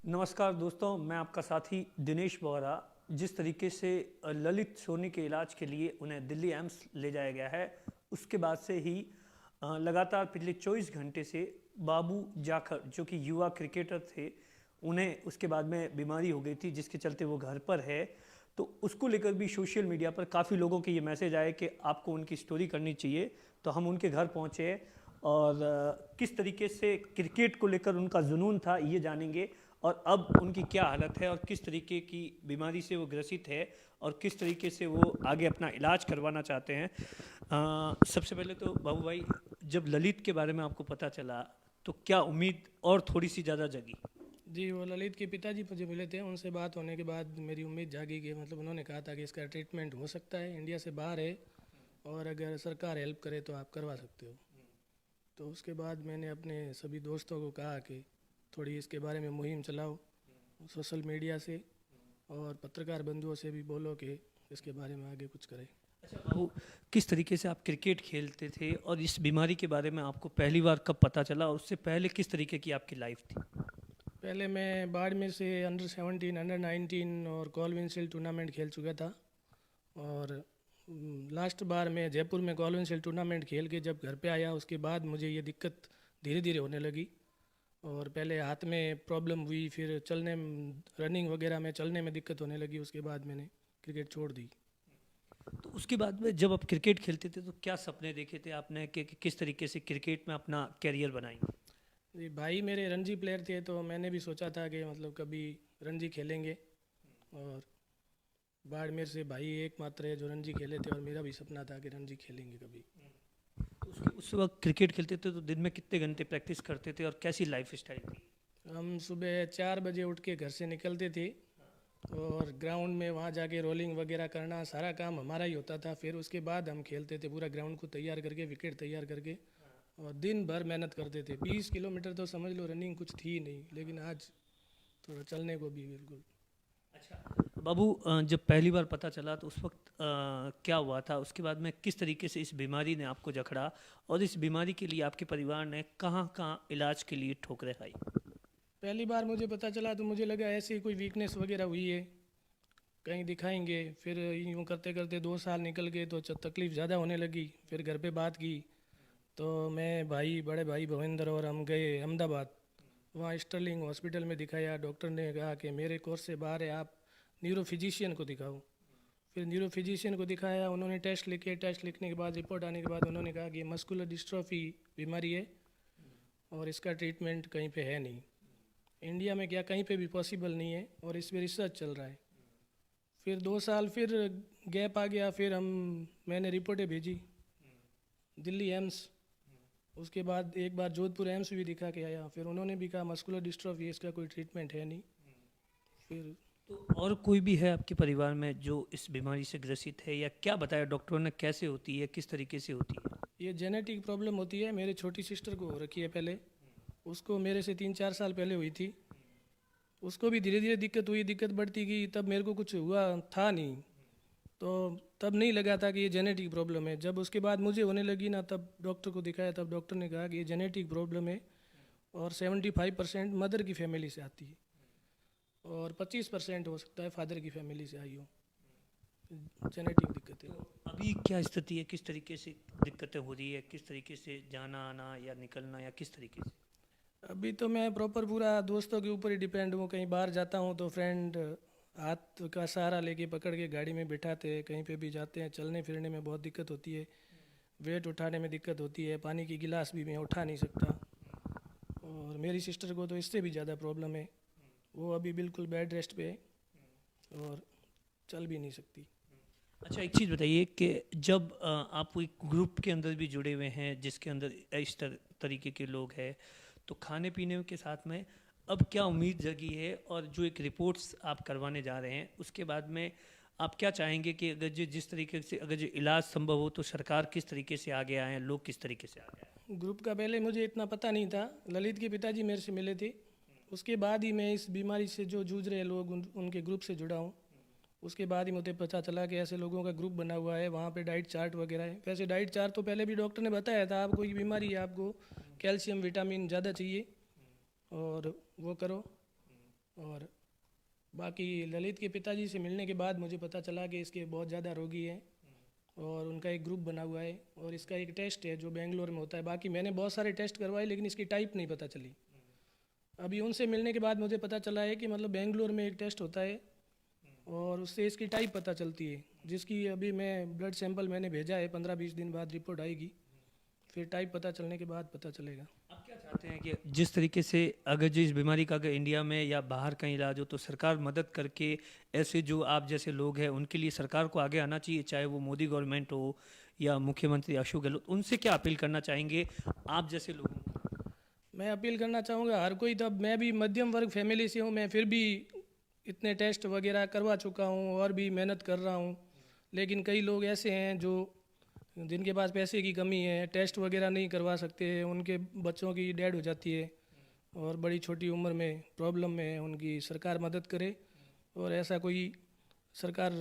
नमस्कार दोस्तों, मैं आपका साथी दिनेश बोहरा। जिस तरीके से ललित सोनी के इलाज के लिए उन्हें दिल्ली एम्स ले जाया गया है, उसके बाद से ही लगातार पिछले 24 घंटे से बाबू जाखड़ जो कि युवा क्रिकेटर थे, उन्हें उसके बाद में बीमारी हो गई थी जिसके चलते वो घर पर है। तो उसको लेकर भी सोशल मीडिया पर काफ़ी लोगों के ये मैसेज आए कि आपको उनकी स्टोरी करनी चाहिए। तो हम उनके घर पहुँचे और किस तरीके से क्रिकेट को लेकर उनका जुनून था ये जानेंगे, और अब उनकी क्या हालत है और किस तरीके की बीमारी से वो ग्रसित है और किस तरीके से वो आगे अपना इलाज करवाना चाहते हैं। सबसे पहले तो बाबू भाई, जब ललित के बारे में आपको पता चला तो क्या उम्मीद और थोड़ी सी ज़्यादा जगी? जी, वो ललित के पिताजी मुझे मिले थे। उनसे बात होने के बाद मेरी उम्मीद जागी कि मतलब उन्होंने कहा था कि इसका ट्रीटमेंट हो सकता है, इंडिया से बाहर है और अगर सरकार हेल्प करे तो आप करवा सकते हो। तो उसके बाद मैंने अपने सभी दोस्तों को कहा कि थोड़ी इसके बारे में मुहिम चलाओ सोशल मीडिया से, और पत्रकार बंधुओं से भी बोलो कि इसके बारे में आगे कुछ करें। अच्छा बाबू, किस तरीके से आप क्रिकेट खेलते थे और इस बीमारी के बारे में आपको पहली बार कब पता चला, और उससे पहले किस तरीके की आपकी लाइफ थी? पहले मैं बाड़मेर से अंडर 17, अंडर 19 और कॉलविंसिल टूर्नामेंट खेल चुका था। और लास्ट बार मैं जयपुर में कॉलविंसिल टूर्नामेंट खेल के जब घर पे आया, उसके बाद मुझे ये दिक्कत धीरे धीरे होने लगी। और पहले हाथ में प्रॉब्लम हुई, फिर चलने रनिंग वगैरह में चलने में दिक्कत होने लगी। उसके बाद मैंने क्रिकेट छोड़ दी। तो उसके बाद में जब आप क्रिकेट खेलते थे तो क्या सपने देखे थे आपने कि किस तरीके से क्रिकेट में अपना कैरियर बनाएंगे? जी, भाई मेरे रणजी प्लेयर थे, तो मैंने भी सोचा था कि मतलब कभी रणजी खेलेंगे। और बाड़मेर से भाई एकमात्र है जो रणजी खेले थे, और मेरा भी सपना था कि रणजी खेलेंगे कभी। तो उस वक्त क्रिकेट खेलते थे तो दिन में कितने घंटे प्रैक्टिस करते थे और कैसी लाइफ स्टाइल थी? हम सुबह 4 बजे उठ के घर से निकलते थे, और ग्राउंड में वहाँ जाके रोलिंग वगैरह करना सारा काम हमारा ही होता था। फिर उसके बाद हम खेलते थे, पूरा ग्राउंड को तैयार करके, विकेट तैयार करके, और दिन भर मेहनत करते थे। 20 किलोमीटर तो समझ लो रनिंग कुछ थी ही नहीं, लेकिन आज थोड़ा चलने को भी बिल्कुल। अच्छा बाबू, जब पहली बार पता चला तो उस वक्त क्या हुआ था? उसके बाद में किस तरीके से इस बीमारी ने आपको जकड़ा और इस बीमारी के लिए आपके परिवार ने कहाँ कहाँ इलाज के लिए ठोकरें खाई? पहली बार मुझे पता चला तो मुझे लगा ऐसे ही कोई वीकनेस वगैरह हुई है, कहीं दिखाएंगे। फिर यूँ करते करते 2 साल निकल गए तो तकलीफ़ ज़्यादा होने लगी। फिर घर पे बात की तो मैं, भाई, बड़े भाई भविंदर और हम गए अहमदाबाद। वहाँ स्टर्लिंग हॉस्पिटल में दिखाया। डॉक्टर ने कहा कि मेरे कोर्स से बाहर है, आप न्यूरो फिजिशियन को दिखाओ। फिर न्यूरो फिजिशियन को दिखाया, उन्होंने टेस्ट लिखे। टेस्ट लिखने के बाद, रिपोर्ट आने के बाद उन्होंने कहा कि मस्कुलर डिस्ट्रॉफी बीमारी है और इसका ट्रीटमेंट कहीं पे है नहीं, इंडिया में क्या कहीं पे भी पॉसिबल नहीं है, और इस पर रिसर्च चल रहा है। फिर 2 साल फिर गैप आ गया। फिर मैंने रिपोर्टें भेजी दिल्ली एम्स। उसके बाद एक बार जोधपुर एम्स भी दिखा के आया। फिर उन्होंने भी कहा मस्कुलर डिस्ट्रॉफी, इसका कोई ट्रीटमेंट है नहीं। फिर तो और कोई भी है आपके परिवार में जो इस बीमारी से ग्रसित है, या क्या बताया डॉक्टरों ने कैसे होती है, किस तरीके से होती है? ये जेनेटिक प्रॉब्लम होती है। मेरे छोटी सिस्टर को हो रखी है पहले, उसको मेरे से 3-4 साल पहले हुई थी। उसको भी धीरे धीरे दिक्कत हुई, दिक्कत बढ़ती गई। तब मेरे को कुछ हुआ था नहीं, तो तब नहीं लगा था कि ये जेनेटिक प्रॉब्लम है। जब उसके बाद मुझे होने लगी ना, तब डॉक्टर को दिखाया, तब डॉक्टर ने कहा कि ये जेनेटिक प्रॉब्लम है, और 75% मदर की फैमिली से आती है, और 25% हो सकता है फादर की फैमिली से आई हो। जेनेटिक दिक्कत है। तो अभी क्या स्थिति है, किस तरीके से दिक्कतें हो रही है, किस तरीके से जाना आना या निकलना, या किस तरीके से? अभी तो मैं प्रॉपर पूरा दोस्तों के ऊपर ही डिपेंड हूँ। कहीं बाहर जाता हूँ तो फ्रेंड हाथ का सहारा लेके पकड़ के गाड़ी में बिठाते हैं। कहीं पे भी जाते हैं, चलने फिरने में बहुत दिक्कत होती है, वेट उठाने में दिक्कत होती है, पानी की गिलास भी मैं उठा नहीं सकता। और मेरी सिस्टर को तो इससे भी ज़्यादा प्रॉब्लम है, वो अभी बिल्कुल बेड रेस्ट पे है और चल भी नहीं सकती। अच्छा एक चीज़ बताइए कि जब आप एक ग्रुप के अंदर भी जुड़े हुए हैं जिसके अंदर इस तरीके के लोग हैं, तो खाने पीने के साथ में अब क्या उम्मीद जगी है, और जो एक रिपोर्ट्स आप करवाने जा रहे हैं उसके बाद में आप क्या चाहेंगे कि अगर जो जिस तरीके से अगर जो इलाज संभव हो तो सरकार किस तरीके से आगे आए, लोग किस तरीके से आगे आए? ग्रुप का पहले मुझे इतना पता नहीं था। ललित के पिताजी मेरे से मिले थे, उसके बाद ही मैं इस बीमारी से जो जूझ रहे लोग उनके ग्रुप से जुड़ा हूँ। उसके बाद ही मुझे पता चला कि ऐसे लोगों का ग्रुप बना हुआ है, वहाँ पे डाइट चार्ट वगैरह है। वैसे डाइट चार्ट तो पहले भी डॉक्टर ने बताया था, आपको ये बीमारी है, आपको कैल्शियम विटामिन ज़्यादा चाहिए और वो करो। और बाकी ललित के पिताजी से मिलने के बाद मुझे पता चला कि इसके बहुत ज़्यादा रोगी हैं और उनका एक ग्रुप बना हुआ है और इसका एक टेस्ट है जो बेंगलोर में होता है। बाकी मैंने बहुत सारे टेस्ट करवाए लेकिन इसकी टाइप नहीं पता चली। अभी उनसे मिलने के बाद मुझे पता चला है कि मतलब बेंगलोर में एक टेस्ट होता है और उससे इसकी टाइप पता चलती है, जिसकी अभी मैं ब्लड सैंपल मैंने भेजा है, 15-20 दिन बाद रिपोर्ट आएगी, फिर टाइप पता चलने के बाद पता चलेगा। आप क्या चाहते हैं कि जिस तरीके से अगर जिस बीमारी का अगर इंडिया में या बाहर कहीं इलाज हो तो सरकार मदद करके ऐसे जो आप जैसे लोग हैं उनके लिए सरकार को आगे आना चाहिए, चाहे वो मोदी गवर्नमेंट हो या मुख्यमंत्री अशोक गहलोत, उनसे क्या अपील करना चाहेंगे आप जैसे लोगों को? मैं अपील करना चाहूँगा हर कोई, तब मैं भी मध्यम वर्ग फैमिली से हूँ, मैं फिर भी इतने टेस्ट वगैरह करवा चुका हूँ और भी मेहनत कर रहा हूँ, लेकिन कई लोग ऐसे हैं जो जिनके पास पैसे की कमी है, टेस्ट वगैरह नहीं करवा सकते, उनके बच्चों की डेड हो जाती है और बड़ी छोटी उम्र में प्रॉब्लम में है, उनकी सरकार मदद करे और ऐसा कोई सरकार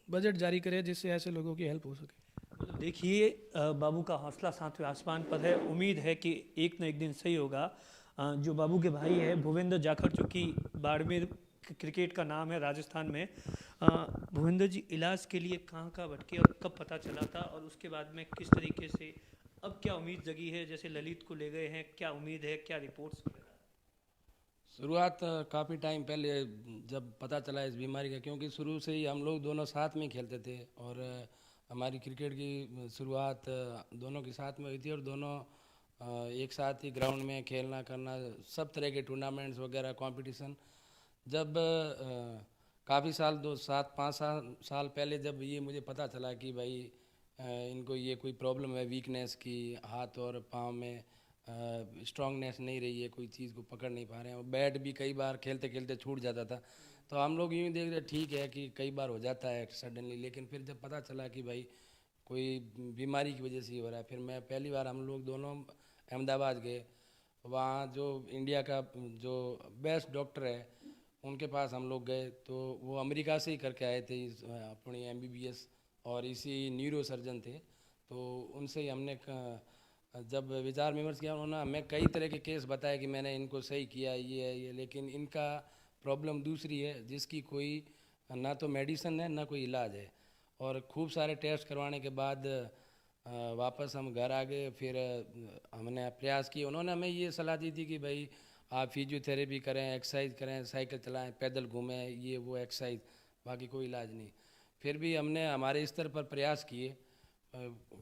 बजट जारी करे जिससे ऐसे लोगों की हेल्प हो सके। मतलब देखिए बाबू का हौसला सातवें आसमान पर है, उम्मीद है कि एक न एक दिन सही होगा। जो बाबू के भाई है भूपेंद्र जाखड़, जो कि बाड़मेर क्रिकेट का नाम है राजस्थान में, भूपेंद्र जी इलाज के लिए कहाँ कहाँ भटके और कब पता चला था और उसके बाद में किस तरीके से अब क्या उम्मीद जगी है? जैसे ललित को ले गए हैं, क्या उम्मीद है, क्या रिपोर्ट्स? शुरुआत काफ़ी टाइम पहले जब पता चला इस बीमारी का, क्योंकि शुरू से ही हम लोग दोनों साथ में खेलते थे और हमारी क्रिकेट की शुरुआत दोनों के साथ में हुई थी और दोनों एक साथ ही ग्राउंड में खेलना करना, सब तरह के टूर्नामेंट्स वगैरह कंपटीशन। जब काफ़ी साल 5 साल पहले जब ये मुझे पता चला कि भाई इनको ये कोई प्रॉब्लम है, वीकनेस की, हाथ और पाँव में स्ट्रांगनेस नहीं रही है, कोई चीज़ को पकड़ नहीं पा रहे हैं और बैट भी कई बार खेलते खेलते छूट जाता था, तो हम लोग यूँ देख रहे ठीक है कि कई बार हो जाता है सडनली, लेकिन फिर जब पता चला कि भाई कोई बीमारी की वजह से ही हो रहा है, फिर मैं पहली बार हम लोग दोनों अहमदाबाद गए, वहाँ जो इंडिया का जो बेस्ट डॉक्टर है उनके पास हम लोग गए, तो वो अमेरिका से ही करके आए थे अपनी MBBS और इसी न्यूरो सर्जन थे, तो उनसे ही हमने जब विचार विमर्श किया, उन्होंने हमें कई तरह के केस बताए कि मैंने इनको सही किया, ये है ये, लेकिन इनका प्रॉब्लम दूसरी है जिसकी कोई ना तो मेडिसिन है ना कोई इलाज है। और खूब सारे टेस्ट करवाने के बाद वापस हम घर आ गए, फिर हमने प्रयास किए, उन्होंने हमें ये सलाह दी थी कि भाई आप फिजियोथेरेपी करें, एक्सरसाइज करें, साइकिल चलाएं, पैदल घूमें, ये वो एक्सरसाइज, बाकी कोई इलाज नहीं। फिर भी हमने हमारे स्तर पर प्रयास किए,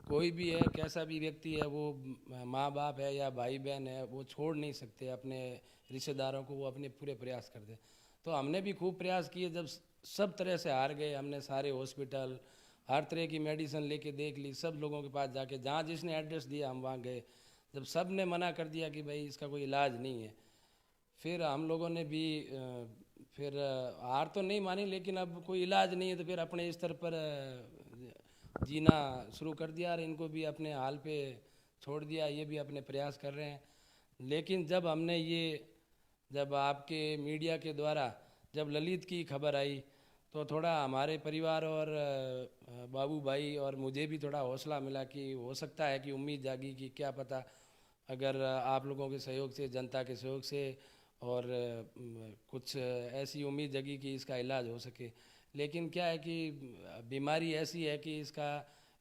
कोई भी है, कैसा भी व्यक्ति है, वो माँ बाप है या भाई बहन है, वो छोड़ नहीं सकते अपने रिश्तेदारों को, वो अपने पूरे प्रयास करते। तो हमने भी खूब प्रयास किए, जब सब तरह से हार गए, हमने सारे हॉस्पिटल, हर तरह की मेडिसिन लेके देख ली, सब लोगों के पास जाके, जहाँ जिसने एड्रेस दिया हम वहाँ गए, जब सब ने मना कर दिया कि भाई इसका कोई इलाज नहीं है, फिर हम लोगों ने भी फिर हार तो नहीं मानी, लेकिन अब कोई इलाज नहीं है तो फिर अपने स्तर पर जीना शुरू कर दिया और इनको भी अपने हाल पे छोड़ दिया, ये भी अपने प्रयास कर रहे हैं। लेकिन जब हमने ये जब आपके मीडिया के द्वारा जब ललित की खबर आई तो थोड़ा हमारे परिवार और बाबू भाई और मुझे भी थोड़ा हौसला मिला कि हो सकता है कि उम्मीद जागी कि क्या पता अगर आप लोगों के सहयोग से, जनता के सहयोग से और कुछ ऐसी उम्मीद जगी कि इसका इलाज हो सके। लेकिन क्या है कि बीमारी ऐसी है कि इसका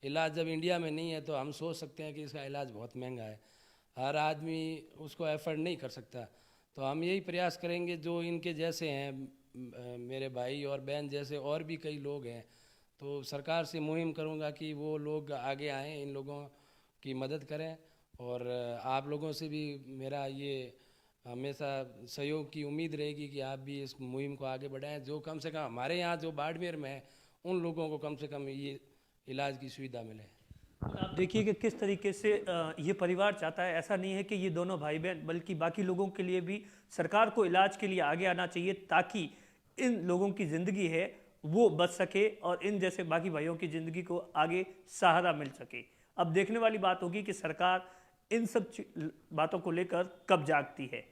इलाज जब इंडिया में नहीं है तो हम सोच सकते हैं कि इसका इलाज बहुत महंगा है, हर आदमी उसको एफर्ड नहीं कर सकता। तो हम यही प्रयास करेंगे, जो इनके जैसे हैं, मेरे भाई और बहन जैसे और भी कई लोग हैं, तो सरकार से मुहिम करूंगा कि वो लोग आगे आएँ, इन लोगों की मदद करें। और आप लोगों से भी मेरा ये हमेशा सहयोग की उम्मीद रहेगी कि आप भी इस मुहिम को आगे बढ़ाएं, जो कम से कम हमारे यहाँ जो बाड़मेर में है उन लोगों को कम से कम ये इलाज की सुविधा मिले। आप देखिए कि किस तरीके से ये परिवार चाहता है, ऐसा नहीं है कि ये दोनों भाई बहन, बल्कि बाकी लोगों के लिए भी सरकार को इलाज के लिए आगे आना चाहिए ताकि इन लोगों की ज़िंदगी है वो बच सके और इन जैसे बाकी भाइयों की ज़िंदगी को आगे सहारा मिल सके। अब देखने वाली बात होगी कि सरकार इन सब बातों को लेकर कब जागती है।